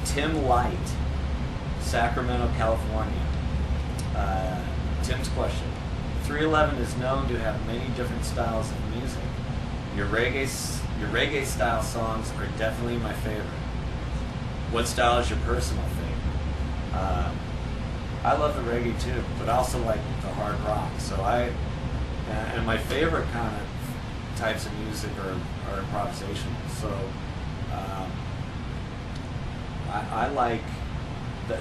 Tim Light, Sacramento, California. Tim's question. 311 is known to have many different styles of music. Your reggae style songs are definitely my favorite. What style is your personal favorite? I love the reggae too, but I also like the hard rock. So and my favorite kind of types of music are improvisational. So I like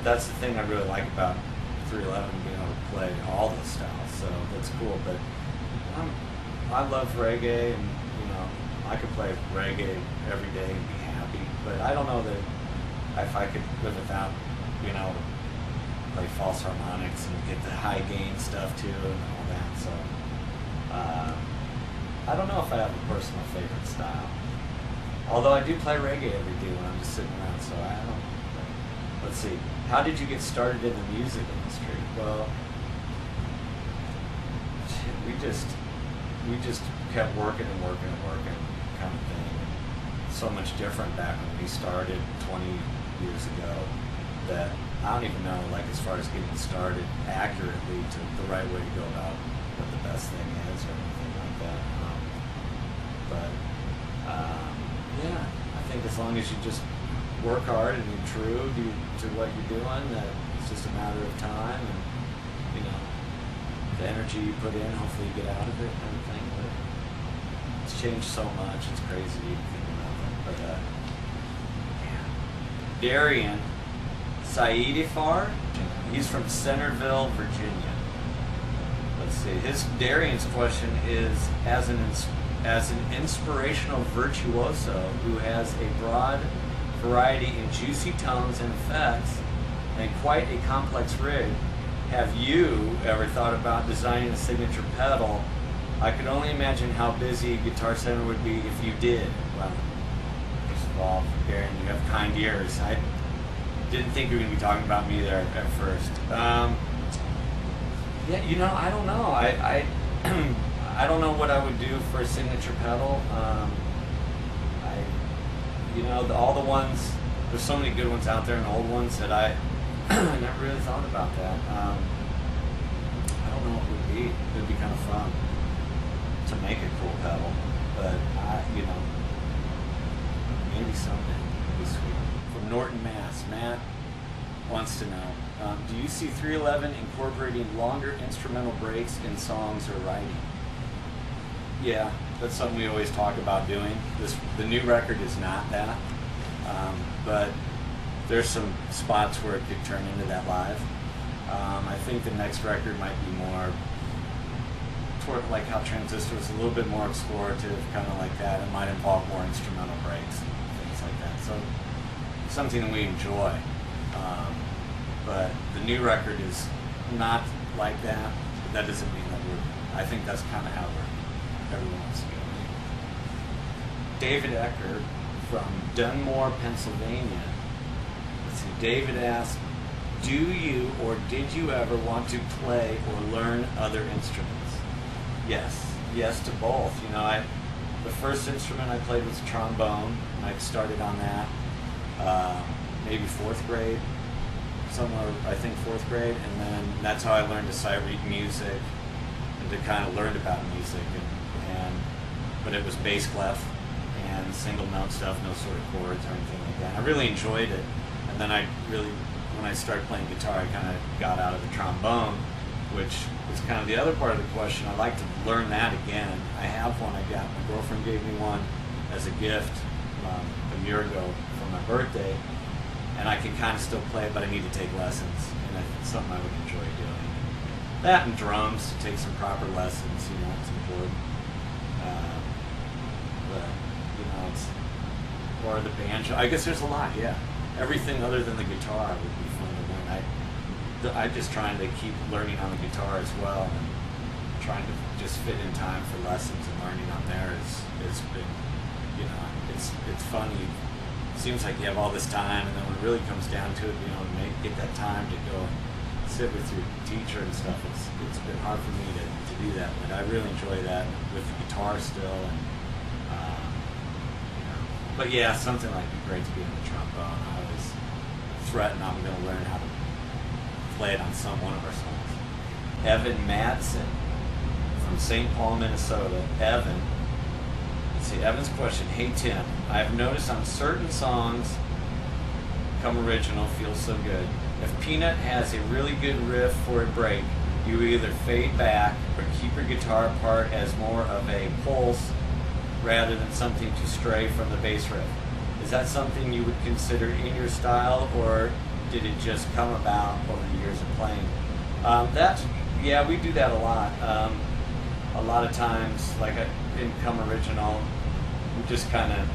that's the thing I really like about 311, being able to play all those styles. So that's cool. But I love reggae, and I could play reggae every day and be happy. But I don't know that if I could live without, play false harmonics and get the high gain stuff too and all that. So I don't know if I have a personal favorite style. Although I do play reggae every day when I'm just sitting around. So I don't. Let's see. How did you get started in the music industry? Well, we just kept working and working and working, kind of thing. So much different back when we started 20 years ago that I don't even know, like, as far as getting started accurately to the right way to go about what the best thing is or anything like that. Yeah, I think as long as you just work hard and you're true to what you're doing, that it's just a matter of time, and the energy you put in, hopefully you get out of it, kind of thing. But it's changed so much, it's crazy to even think about it. But yeah. Darian Saidifar, he's from Centerville, Virginia. Let's see. Darian's question is, as an inspirational virtuoso who has a broad variety in juicy tones and effects and quite a complex rig, have you ever thought about designing a signature pedal? I could only imagine how busy Guitar Center would be if you did. Well, first of all, Darren, you have kind ears. I didn't think you were going to be talking about me there at first. Yeah, I don't know. I don't know what I would do for a signature pedal. All the ones, there's so many good ones out there and old ones that I never really thought about that. I don't know what it would be. It would be kind of fun to make a cool pedal, but maybe someday. It'd be sweet. From Norton, Mass. Matt wants to know, do you see 311 incorporating longer instrumental breaks in songs or writing? Yeah, that's something we always talk about doing. The new record is not that, but there's some spots where it could turn into that live. I think the next record might be more toward like how Transistor was, a little bit more explorative, kind of like that. It might involve more instrumental breaks and things like that. So something that we enjoy. But the new record is not like that. But that doesn't mean that I think that's kind of how everyone wants to go. David Ecker from Dunmore, Pennsylvania. Let's see. David asked, do you or did you ever want to play or learn other instruments? Yes to both. The first instrument I played was trombone, and I started on that maybe fourth grade, somewhere, I think fourth grade, and then that's how I learned to sight read music and to kind of learn about music. But it was bass clef and single note stuff, no sort of chords or anything like that. I really enjoyed it, and then when I started playing guitar, I kind of got out of the trombone, which is kind of the other part of the question. I'd like to learn that again. I have one. My girlfriend gave me one as a gift a year ago for my birthday, and I can kind of still play it, but I need to take lessons, and it's something I would enjoy doing. That and drums, to take some proper lessons, it's important. Or the banjo. I guess there's a lot, yeah. Everything other than the guitar would be fun to learn. I'm just trying to keep learning on the guitar as well, and trying to just fit in time for lessons and learning on there has been, it's funny. It seems like you have all this time, and then when it really comes down to it, get that time to go sit with your teacher and stuff. It's been hard for me to do that, but I really enjoy that with the guitar still. And but yeah, something like it'd be great to be in the trombone. threaten I'm going to learn how to play it on one of our songs. Evan Madsen from St. Paul, Minnesota. Evan. Let's see, Evan's question. Hey Tim, I have noticed on certain songs, Come Original, Feels So Good, if Peanut has a really good riff for a break, you either fade back or keep your guitar part as more of a pulse rather than something to stray from the bass riff. Is that something you would consider in your style, or did it just come about over the years of playing? Yeah, we do that a lot. A lot of times, like in Come Original, we just kind of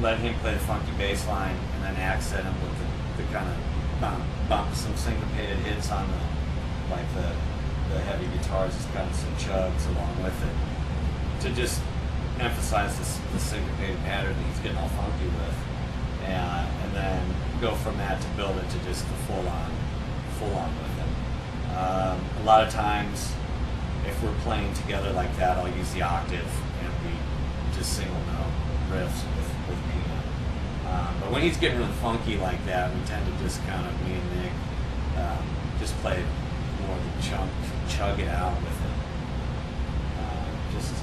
let him play the funky bass line and then accent him with the kind of bump, some syncopated hits on the heavy guitars, just kind of some chugs along with it to just emphasize the syncopated pattern that he's getting all funky with, and then go from that to build it to just the full on with him. A lot of times, if we're playing together like that, I'll use the octave and we just single note riffs with Peanut. But when he's getting really funky like that, we tend to just kind of, me and Nick, just play more of the chug it out with it, just to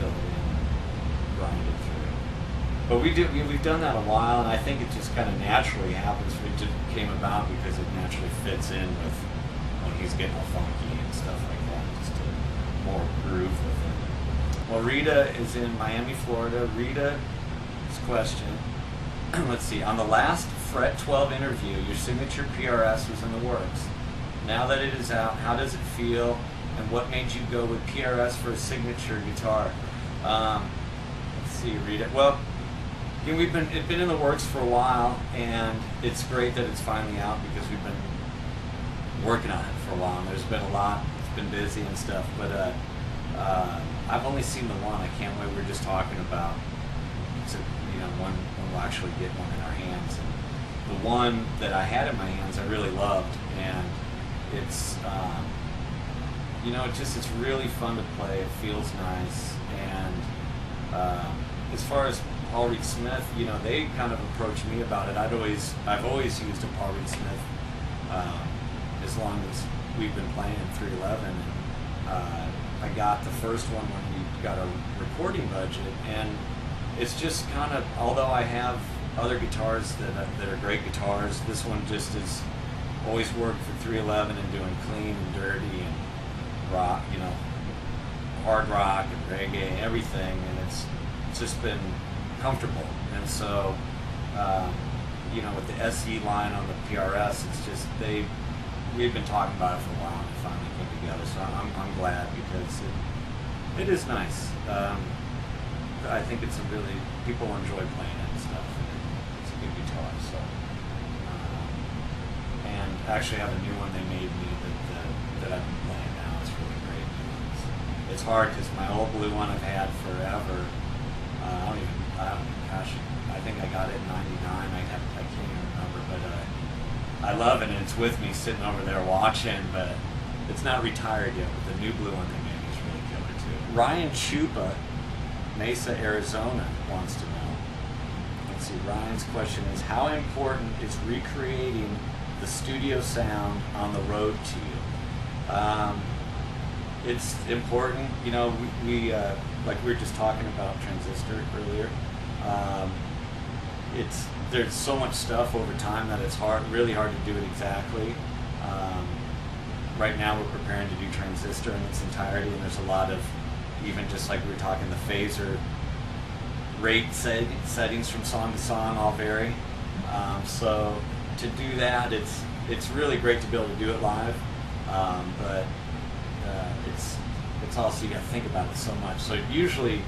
fill it in, grind it through. But we've done that a while, and I think it just kind of naturally happens. It just came about because it naturally fits in with when he's getting all funky and stuff like that, just to more groove with it. Well, Rita is in Miami, Florida. Rita's question, let's see, on the last Fret 12 interview, your signature PRS was in the works. Now that it is out, how does it feel, and what made you go with PRS for a signature guitar? Let's see, Rita. Well, it's been in the works for a while, and it's great that it's finally out because we've been working on it for a while. And there's been a lot. It's been busy and stuff, but I've only seen the one. I can't wait. We were just talking about when we'll actually get one in our hands. And the one that I had in my hands, I really loved, and it's it's really fun to play. It feels nice, and as far as Paul Reed Smith, they kind of approached me about it. I've always used a Paul Reed Smith as long as we've been playing 311, and I got the first one when we got a recording budget, and it's just kind of, although I have other guitars that are great guitars, this one just has always worked for 311 and doing clean and dirty and rock, hard rock and reggae and everything, and it's just been comfortable. And so, with the SE line on the PRS, it's just we've been talking about it for a while, and it finally came together. So I'm glad because it is nice. I think people enjoy playing it and stuff. It's a good guitar. So, and actually, I have a new one they made me that I've been playing now. It's really great. It's hard because my old blue one I've had forever. I think I got it in '99. I can't even remember, but I love it, and it's with me sitting over there watching. But it's not retired yet. But the new blue one they made me is really killer too. Ryan Chupa, Mesa, Arizona, wants to know. Let's see. Ryan's question is: how important is recreating the studio sound on the road to you? It's important. We like we were just talking about Transistor earlier. There's so much stuff over time that it's really hard to do it exactly. Right now we're preparing to do Transistor in its entirety, and there's a lot of, even just like we were talking, the phaser rate settings from song to song all vary. So to do that, it's really great to be able to do it live, but it's also, you got to think about it so much. So usually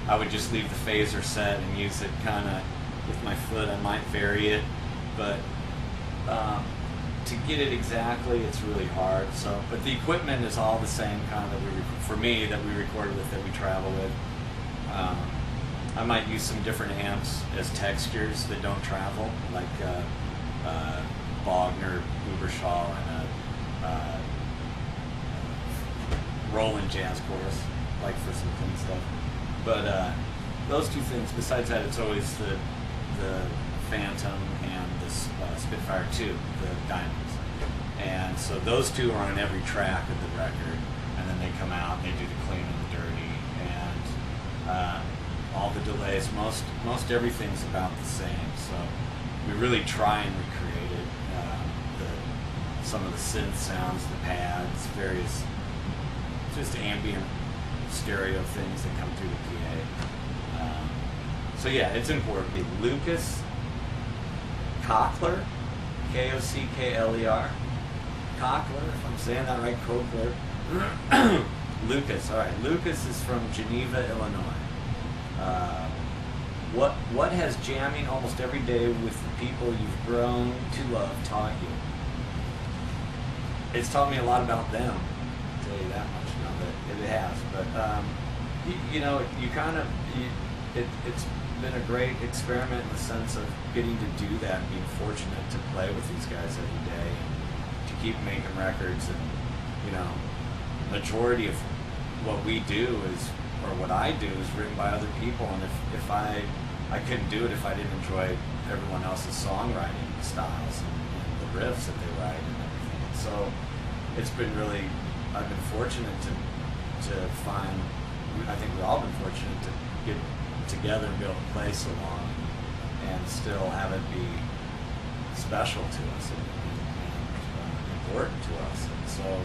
I would just leave the phaser set and use it kind of with my foot. I might vary it, but to get it exactly, it's really hard. So, but the equipment is all the same kind of for me that we record with, that we travel with. I might use some different amps as textures that don't travel, like Bogner, Ubershaw, and a Roland jazz chorus, like for some clean stuff. But those two things. Besides that, it's always the Phantom and this Spitfire 2, the Diamonds. And so those two are on every track of the record, and then they come out and they do the clean and the dirty, and all the delays, most everything's about the same. So we really try and recreate it. Some of the synth sounds, the pads, various just ambient stereo things that come through the PA. So yeah, it's important. Lucas Cockler, Kockler, Cockler, if I'm saying that right, Cockler. Lucas, all right. Lucas is from Geneva, Illinois. What has jamming almost every day with the people you've grown to love taught you? It's taught me a lot about them. I'll tell you that much. No, that it has. But it's been a great experiment in the sense of getting to do that and being fortunate to play with these guys every day and to keep making records. And majority of what we do is, or what I do, is written by other people. And if I couldn't do it if I didn't enjoy everyone else's songwriting styles and the riffs that they write and everything. So it's been really, I've been fortunate to find, I think we've all been fortunate to get together and be able to play so long and still have it be special to us and important to us. And so,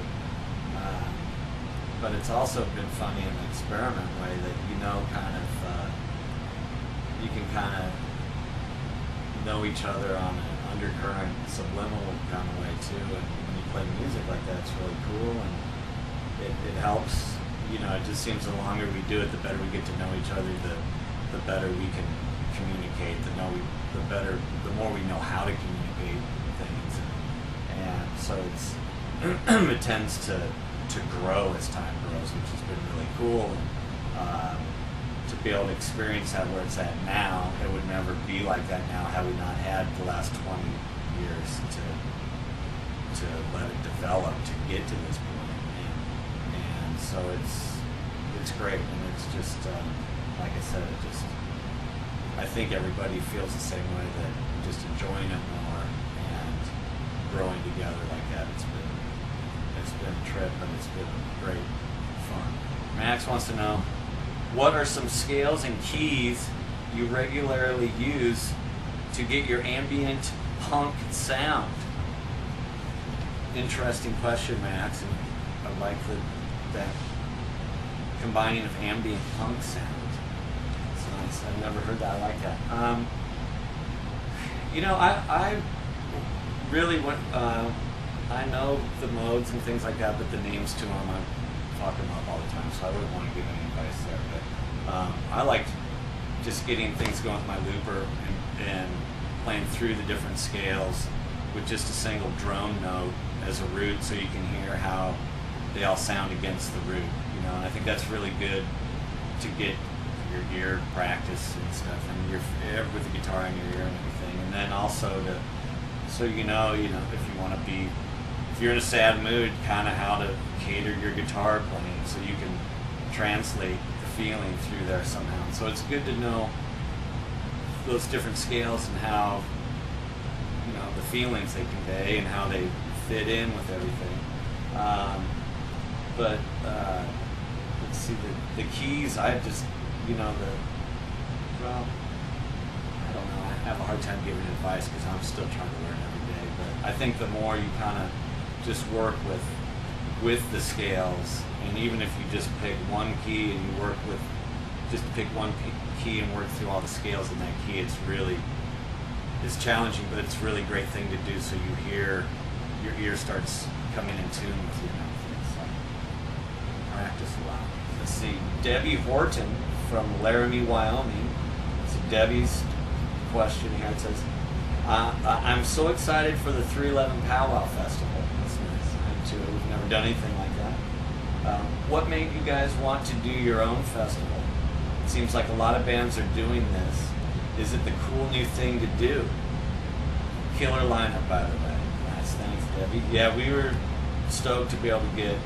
but it's also been funny in an experiment way that you can kind of know each other on an undercurrent, subliminal kind of way too. And when you play music like that, it's really cool, and it helps. It just seems the longer we do it, the better we get to know each other, the better we can communicate. The more we know how to communicate things, and so it tends to grow as time grows, which has been really cool. And, to be able to experience that where it's at now, it would never be like that now had we not had the last 20 years to let it develop to get to this point. And so it's great, and it's just like I said, I think everybody feels the same way, that just enjoying it more and growing together like that. It's been a trip, and it's been great fun. Max wants to know, what are some scales and keys you regularly use to get your ambient punk sound? Interesting question, Max. And I like that combining of ambient punk sound. It's nice. I've never heard that. I like that. I really went. I know the modes and things like that, but the names to them I talk them up all the time, so I wouldn't want to give any advice there. But I liked just getting things going with my looper and playing through the different scales with just a single drone note as a root, so you can hear how they all sound against the root. And I think that's really good to get your ear practice and stuff, and with the guitar in your ear and everything. And then also so if you want to be, if you're in a sad mood, kind of how to cater your guitar playing so you can translate the feeling through there somehow. So it's good to know those different scales and how the feelings they convey and how they fit in with everything. But let's see, the keys, I just I don't know, I have a hard time giving advice because I'm still trying to learn every day. But I think the more you kind of just work with the scales, and even if you just pick one key and you work with, just pick one key and work through all the scales in that key, it's challenging, but it's a really great thing to do, so you hear, your ear starts coming in tune with you and everything. So practice a lot. Let's see, Debbie Horton from Laramie, Wyoming. So Debbie's question here, it says, I'm so excited for the 311 Powwow Festival. That's nice. I'm too. We've never done anything like that. What made you guys want to do your own festival? It seems like a lot of bands are doing this. Is it the cool new thing to do? Killer lineup, by the way. Nice, thanks, Debbie. Yeah, we were stoked to be able to get,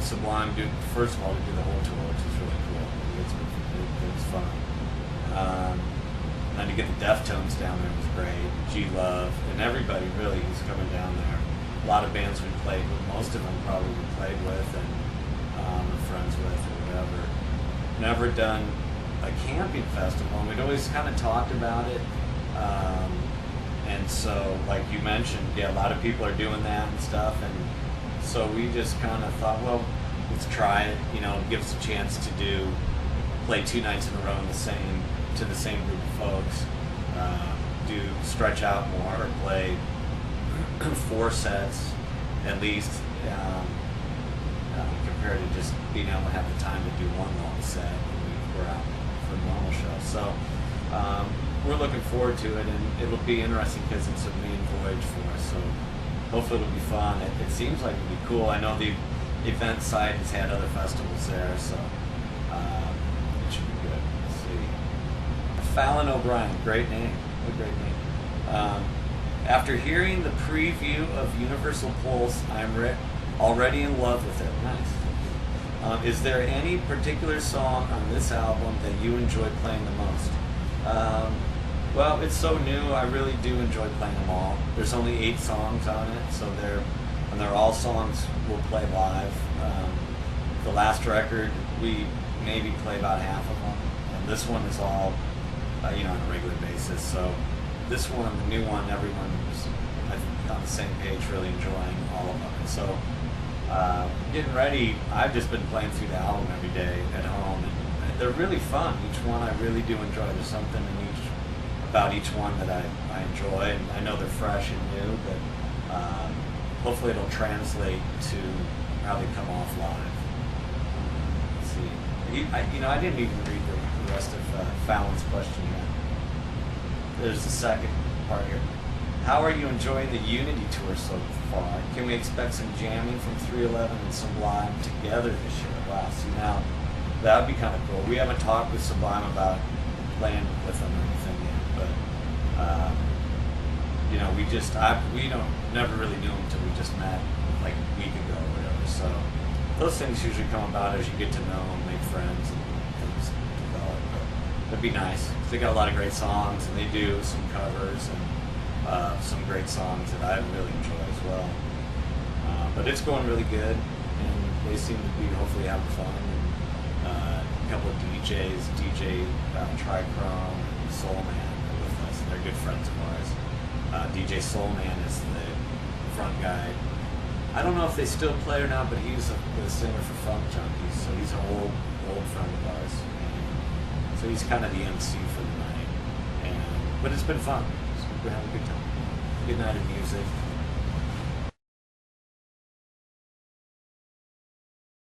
Sublime, first of all, to do the whole tour, which is really cool. It was fun. And then to to get the Deftones down there was great. G Love and everybody really who's coming down there. A lot of bands we played with, most of them probably we played with and were friends with or whatever. Never done a camping festival, and we'd always kind of talked about it. And so, like you mentioned, yeah, a lot of people are doing that and stuff, and so we just kind of thought, well, let's try it. You know, give us a chance to play 2 nights in a row in to the same group of folks. Stretch out more, or play 4 sets at least, compared to just being able to have the time to do one long set when we were out for a normal show. So we're looking forward to it, and it'll be interesting because it's a main voyage for us. So hopefully it'll be fun. It seems like it'll be cool. I know the event site has had other festivals there, so it should be good. Let's see. Fallon O'Brien, great name. What a great name. After hearing the preview of Universal Pulse, I'm already in love with it. Nice. Is there any particular song on this album that you enjoy playing the most? Well, it's so new. I really do enjoy playing them all. There's only 8 songs on it, so they're all songs we'll play live. The last record, we maybe play about half of them, and this one is all, on a regular basis. So this one, the new one, everyone's I think on the same page, really enjoying all of them. And so getting ready, I've just been playing through the album every day at home, and they're really fun. Each one I really do enjoy. There's something about each one that I enjoy, and I know they're fresh and new, but hopefully it'll translate to how they come off live. Let's see. I didn't even read the rest of Fallon's question yet. There's the second part here. How are you enjoying the Unity tour so far? Can we expect some jamming from 311 and Sublime together this year? Wow, see, now that would be kind of cool. We haven't talked with Sublime about playing with them or anything yet, but we never really knew them until we just met like a week ago or whatever. So those things usually come about as you get to know them, make friends, and things develop. But it'd be nice. They got a lot of great songs, and they do some covers and some great songs that I really enjoy as well. But it's going really good, and they seem to be hopefully having fun. And, a couple of DJs, DJ Trichrome and Soulman are with us, and they're good friends of ours. DJ Soulman is the front guy. I don't know if they still play or not, but he's the singer for Funk Junkies, so he's an old friend of ours. And so he's kind of the MC for the night. But it's been fun. We're having a good time. Good night of music.